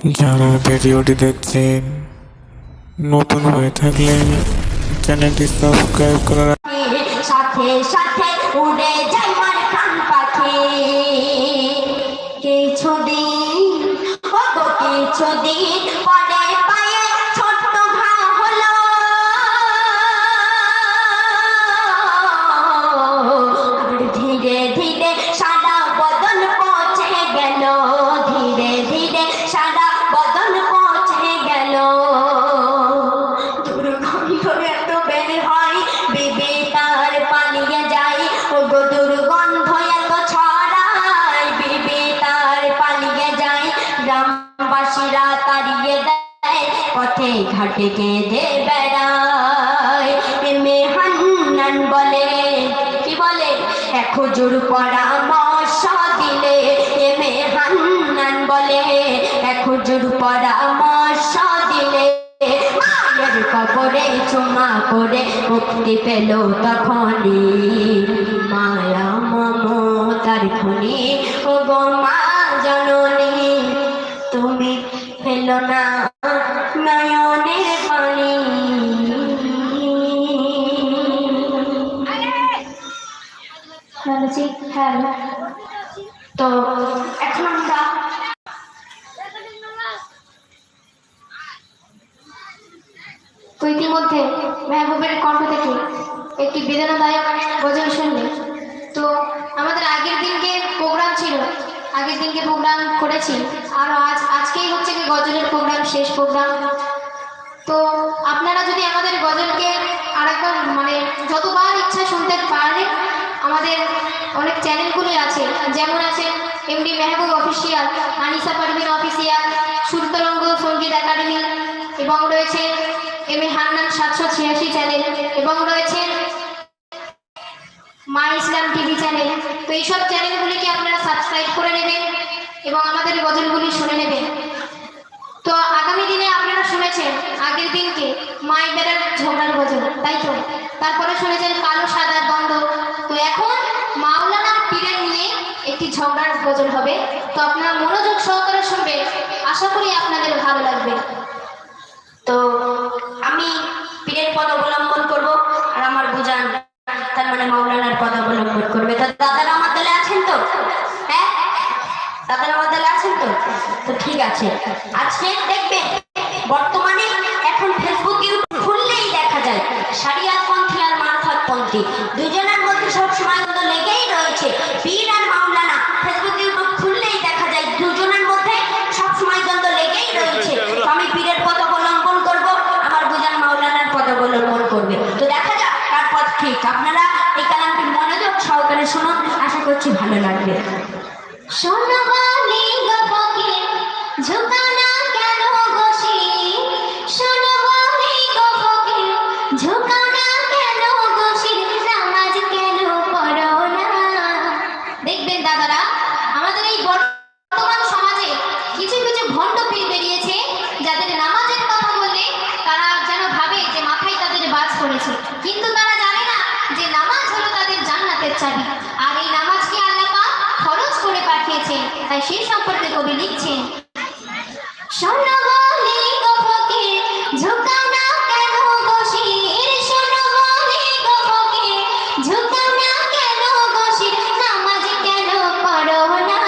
যারা ভিডিওটি দেখছেন নতুন হয়ে থাকলে চ্যানেলটি সাবস্ক্রাইব করার সাথে সাথে উড়ে যায় আমার প্রাণ পাখি। কিছুদিন পরে পায়ে ছোট্ট ঘা হলো, ধীরে ধীরে সারা বদন পৌঁছে গেল, ধীরে ধীরে সারা বদন পৌঁছে গেল। দুর্গন্ধ এত বের হয় বিবি তার পালিয়ে যায়, ওগো দুর্গন্ধ এত ছড়ায় বিবি তার পালিয়ে যায়। গ্রামবাসীরা তাড়িয়ে দেয়, পথে ঘাটে কেঁদে বেড়ায়। মেয়ে হান্নান বলে, কি বলে, এক হুজুর পরামর্শ দিলে। মেয়ে হান্নান বলে, এক হুজুর পরামর্শ দিলে। মায়ের কবরে চুমা করে মুক্তি পেল তখনই, মায়া মমতার খুনি। ও গো মা জননী, তুমি ফেলো না নয়নের পানি। তো এখন আমরা তো ইতিমধ্যে মেহবুবের কণ্ঠ থেকে একটি বেদনাদায়ক গজল শুনলে। তো আমাদের আগের দিনকে প্রোগ্রাম ছিল, আগের দিনকে প্রোগ্রাম করেছি, আর আজকেই হচ্ছে কি গজলের প্রোগ্রাম, শেষ প্রোগ্রাম। তো আপনারা যদি আমাদের গজলকে আরেকবার মানে যতবার ইচ্ছা শুনতে পারেন, আমাদের অনেক চ্যানেলগুলি আছে, যেমন আছে MD Mehboob official, Anisa Parvin official, Surtaranga Sangeet academy, এবং রয়েছে এম এ হান্নান 786 চ্যানেল, এবং রয়েছে মা ইসলাম টিভি চ্যানেল। তো এইসব চ্যানেলগুলিকে আপনারা সাবস্ক্রাইব করে নেবেন এবং আমাদের গজলগুলি শুনে নেবেন। তো আগামী দিনে আপনারা শুনেছেন আগের দিনকে মাই বেড়ার ঝগড়ার গজল, তাই তো? তারপরে শুনেছেন কালো সাদা দ্বন্দ্ব। তো এখন মাওলানা পীরের নিয়ে একটি ঝগড়ার গজল হবে। তো আপনারা মনোযোগ সহকারে শুনবেন, আশা করি আপনাদের ভালো লাগবে। তো আমি পীরের পদ অবলম্বন করবো, আর আমার বুজান তার মানে মাওলানার পদ অবলম্বন করবে। তো দাদারা আমার দলে আছেন তো? হ্যাঁ, দাদারা আমার দলে আছেন তো? তো ঠিক আছে। আজকে দেখবেন বর্তমানে এখন ফেসবুক ইউটিউব খুললেই দেখা যায় শরিয়াতপন্থী আর মারফতপন্থী দুজনের মধ্যে সবসময় লেগেই রয়েছে। পীর আর মাওলানা ফেসবুক ইউটিউব খুললেই দেখা যায় দুজনের মধ্যে সবসময় দ্বন্দ্ব লেগেই রয়েছে। তো আমি পীরের পদ অবলম্বন করবো, আমার বুজান মাওলানার পদ অবলম্বন করবে। তো দেখা যাক কার পথ ঠিক। আপনারা এই কালামটি মনোযোগ সহকারে শুনুন, আশা করছি ভালো লাগবে। শোনো বলি গো ফকির, ঝুঁকানা কেন বসি? শোনো বলি গো ফকির, ঝুঁকানা কেন বসি? নামাজ কেন পড়ো না? দেখবেন দাদারা, আমাদের এই বর্তমান সমাজে কিছু কিছু ভণ্ড পীর বেরিয়েছে, যাদের নামাজের কথা বললে তারা যেন ভাবে যে মাথায় তাদের বাজ পড়েছে, কিন্তু তারা জানে না যে নামাজ হলো তাদের জান্নাতের চাবি। আর এই নামাজকে আল্লাহ পাক খরচ করে পাঠিয়েছেন, তাই সেই সম্পর্কে কবি লিখছেন, শোনো বলি গো ফকির, ঝুঁকাও না কেন বসির? শোনো বলি গো ফকির, ঝুঁকাও না কেন বসির? নামাজ কেন পড়ো না?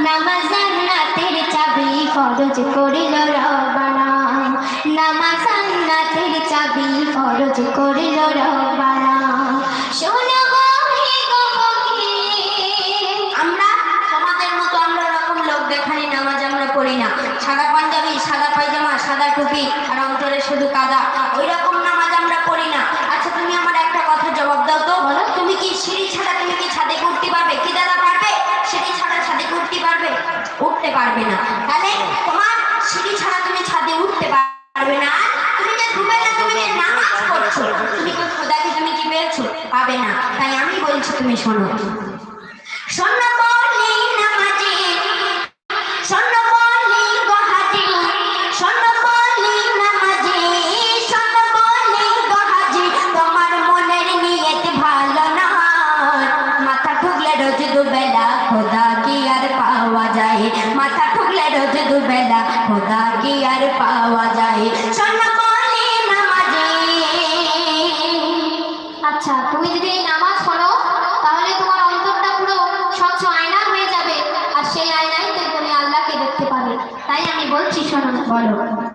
নামাজ জান্নাতের চাবি ফরজ করিল রব্বানা, নামাজ জান্নাতের চাবি ফরজ করিল রব্বানা। শোনো বলি গো ফকির। আমরা সমাজের মতো আমরা রকম লোক দেখানি নামাজ আমরা পড়ি না। সাদা পাঞ্জাবি, সাদা পায়জামা, সাদা টুপি আর অন্তরে শুধু কাদা, ওই রকম নামাজ আমরা পড়ি না। আচ্ছা তুমি আমার একটা কথা জবাব দাও তো, তুমি কি সিঁড়ি ছাড়া তুমি কি ছাদে উঠতে পারবে? কি দাদা পারবে? সিঁড়ি ছাড়া ছাদে উঠতে পারবে? উঠতে পারবে না। তাহলে তোমার সিঁড়ি ছাড়া তুমি ছাদে উঠতে পারবে না। তুমি যে দুবেলা তুমি যে নামাজ পড়ছো, তুমি কি খোদাকে তুমি কি পেয়েছো? পাবে না। তাই আমি বলছি তুমি শোনো। শোনো বলি নামাজি, শোনো বলি গো হাজি, শোনো বলি নামাজি, শোনো বলি গো ছাড়া খোদা কি আর পাওয়া যায় শোনো বলি নামাজে। আচ্ছা, তুমি যদি এই নামাজ পড়ো তাহলে তোমার অন্তরটা পুরো স্বচ্ছ আয়না হয়ে যাবে, আর সেই আয়নায় তুমি আল্লাহকে দেখতে পাবে। তাই আমি বলছি, শোনো। বলো।